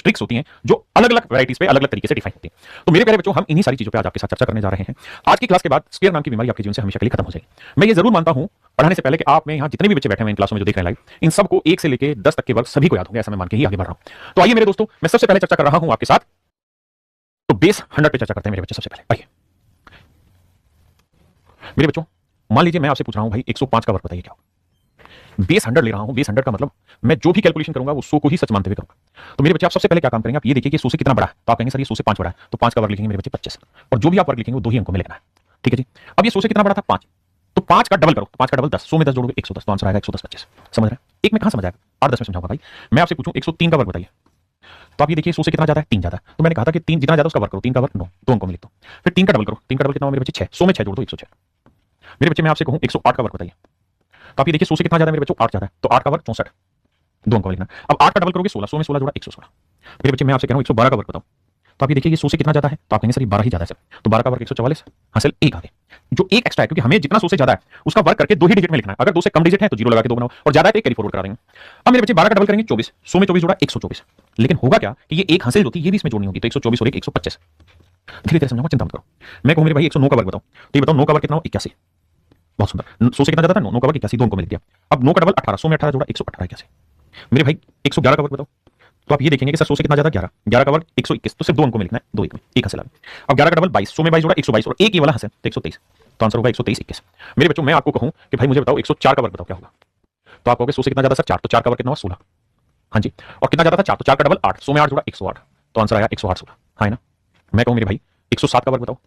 Tricks होती हैं जो अलग अलग वैरायटीज पे अलग अलग तरीके से डिफाइन होती हैं। तो मेरे प्यारे बच्चों, हम इन्हीं सारी चीजों पे आज आपके साथ चर्चा करने जा रहे हैं। आज की क्लास के बाद स्केयर नाम की बीमारी आपके जीवन से हमेशा के लिए खत्म हो जाएगी। मैं ये जरूर मानता हूं पढ़ाने से पहले कि आप में यहाँ जितने भी बच्चे बैठे हुए इन क्लासों में जो देख रहे हैं लाइव, इन सबको 1 से लेकर 10 तक के वर्ग सभी को याद होंगे, ऐसा मैं मान के ही आगे बढ़ रहा हूं। तो आइए मेरे दोस्तों, मैं सबसे पहले चर्चा कर रहा हूं आपके साथ, तो बेस 100 पे चर्चा करते हैं मेरे बच्चे। सबसे पहले आइए मेरे बच्चों, मान लीजिए मैं आपसे पूछ रहा हूं भाई 105 का वर्ग बताइए क्या होगा। बेस 100 ले रहा हूं। बेस 100 का मतलब मैं जो भी कैलकुलेशन करूंगा वो 100 को ही सच मानते हुए करूंगा। तो मेरे बच्चे, आप सबसे पहले क्या काम करेंगे, आप ये देखिए कि 100 से कितना बड़ा है, तो आप कहेंगे सर ये 100 से 5 बड़ा है, तो 5 का वर्ग लिखेंगे मेरे बच्चे 25, और जो भी आप वर्ग लिखेंगे वो 2 ही अंकों में लिखना है। ठीक है जी। अब ये 100 से कितना बड़ा था, 5, तो 5 का डबल करो, तो 5 का डबल 10, 100 में 10 जोड़ोगे 110, तो आंसर आएगा 110 25। समझ रहे हैं? एक में कहां समझ आएगा, 8 10 में समझाऊंगा भाई। मैं आपसे पूछूं 103 का वर्ग बताइए, तो आप ये देखिए 100 से कितना ज्यादा है, 3 ज्यादा है, तो मैंने कहा था कि 3 जितना ज्यादा उसका वर्ग करो, 3 का वर्ग 9, 2 अंकों में लिख दो। फिर 3 का डबल करो, 3 का डबल कितना हो मेरे बच्चे 6, 100 में 6 जोड़ दो 106। मेरे बच्चे, मैं आपसे कहूं 108 का वर्ग बताइए, तो आप ये देखिए 100 से कितना ज्यादा है मेरे बच्चों, 8 ज्यादा है, तो 8 का वर्ग 64, 2 अंकों में लिखना। अब 8 का डबल करोगे 16, 100 में 16 जोड़ा 116। मेरे बच्चे, मैं आपसे कह रहा हूं 112 का वर्ग बताओ, तो आप ये देखिए ये 100 से कितना ज्यादा है, तो आप कहेंगे सर ये 12 ही ज्यादा है, तो 12 का वर्ग 144, हासिल 1 आगे, जो 1 एक्स्ट्रा है, क्योंकि हमें जितना 100 से ज्यादा है उसका वर्ग करके 2 ही डिजिट में लिखना है। अगर 2 से कम डिजिट है तो 0 लगा के 2 बनाओ, और ज्यादा है तो एक कैरी फॉरवर्ड करा देंगे। अब मेरे बच्चे 12 का डबल करेंगे 24, 100 में 24 जोड़ा 124, लेकिन होगा क्या कि ये एक हासिल होती है, ये भी इसमें जोड़नी होगी, तो 124 और 1 125। धीरे धीरे समझाऊंगा, चिंता मत करो। मैं कहूं मेरे भाई 109 का वर्ग बताओ, तो ये बताओ 9 का वर्ग कितना हो, 81। बहुत सुंदर। 100 से कितना ज्यादा था, 9 का वर्ग 81, 2 अंकों में लिख दिया। अब 9 का डबल 18, 100 में 18 जोड़ा 118 81। मेरे भाई 111 का वर्ग बताओ, तो आप ये देखेंगे कि सर 100 से कितना ज्यादा, 11, 11 का वर्ग 121, तो सिर्फ 2 अंकों में लिखना है, 2 1 में, एक हासिल आ गया। अब 11 का डबल 22, 100 में 22 जोड़ा 122, और एक ये वाला हासिल तो 123, तो आंसर होगा 123 21। मेरे बच्चों, मैं आपको कहूं कि भाई मुझे बताओ 104 का वर्ग बताओ क्या होगा, तो आप कहोगे 100 से कितना ज्यादा सर 4, तो 4 का वर्ग कितना हुआ 16। हाँ जी। और कितना ज्यादा था 4, तो 4 का डबल 8, 100 में 8 जोड़ा 108, तो आंसर आया 108 16। हाँ ना। मैं कहूं मेरे भाई 107 का वर्ग बताओ,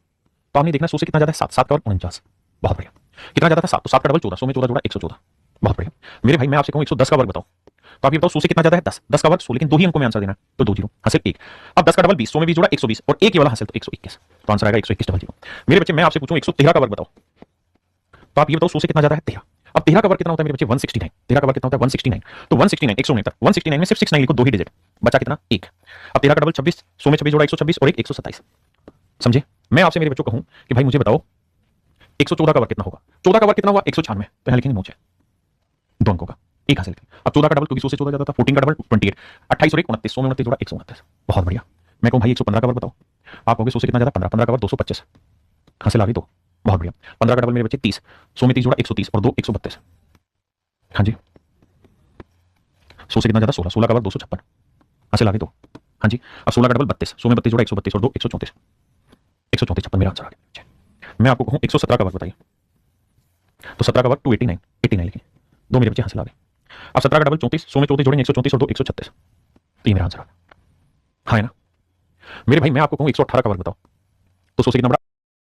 तो आपने देखना 100 से कितना ज्यादा है 7, 7 का वर्ग 49। बहुत बढ़िया। कितना ज्यादा था 7, तो 7 का डबल 14, 100 में 14 जोड़ा 114। बहुत बढ़िया। मेरे भाई, मैं आपसे कहूं 110 का वर्ग बताओ, तो आप ये बताओ 100 से कितना ज्यादा है 10, 10 का वर्ग 100, लेकिन 2 ही अंकों में आंसर देना है, तो 2 जीरो हासिल 1। अब 10 का डबल 20, 100 में 20 जोड़ा 120, और एक ये वाला हासिल तो 121, तो आंसर आएगा 121 डबल 0। मेरे बच्चे, मैं आपसे पूछूं 113 का वर्ग बताओ, तो आप ये बताओ 100 से कितना ज्यादा है 13। अब 13 का वर्ग कितना होता है मेरे बच्चे 169, 13 का वर्ग कितना होता है 169, तो 169 169 169 में सिर्फ 69 लिखो, 2 ही डिजिट, बचा कितना 1। अब 13 का डबल 26, 100 में 26 जोड़ा 126, और एक 127। समझे? मैं आपसे मेरे बच्चों कहूं कि भाई मुझे बताओ 114 का वर्ग कितना होगा, 14 का वर्ग कितना हुआ 196, तो यहां लिखेंगे 9 2 अंकों का, एक हासिल। अब 14 का डबल, क्योंकि 100 से 14 ज्यादा था, 14 का डबल 28, 28 और 1 29, 100 में 29 जोड़ा 129। बहुत बढ़िया। मैं कहूं भाई 115 का वर्ग बताओ, आप कहोगे 100 से कितना ज्यादा 15, 15 का वर्ग 225, हासिल आ गई 2। बहुत बढ़िया। 15 का डबल मेरे बच्चे 30, 100 में 30 जोड़ा 130, और 2 132। हाँ जी। 100 से कितना ज्यादा 16, 16 का वर्ग 256, हासिल आ गई 2। हाँ जी। अब 16 का डबल 32, 100 में 32 जोड़ा 132, और 2 134, 134 56, मेरा आंसर आ गया। मैं आपको कहूं 117 का वर्ग बताइए, तो 17 का वर्ग 289, 89 लिखें, 2 मेरे बच्चे हासिल आ गए। अब 17 का डबल 34, 100 में 34 जोड़ेंगे 134, और 2 136, तो ये मेरा आंसर आ गया। हाँ है ना। मेरे भाई, मैं आपको कहूं 118 का वर्ग बताओ, तो 100 से कितना बड़ा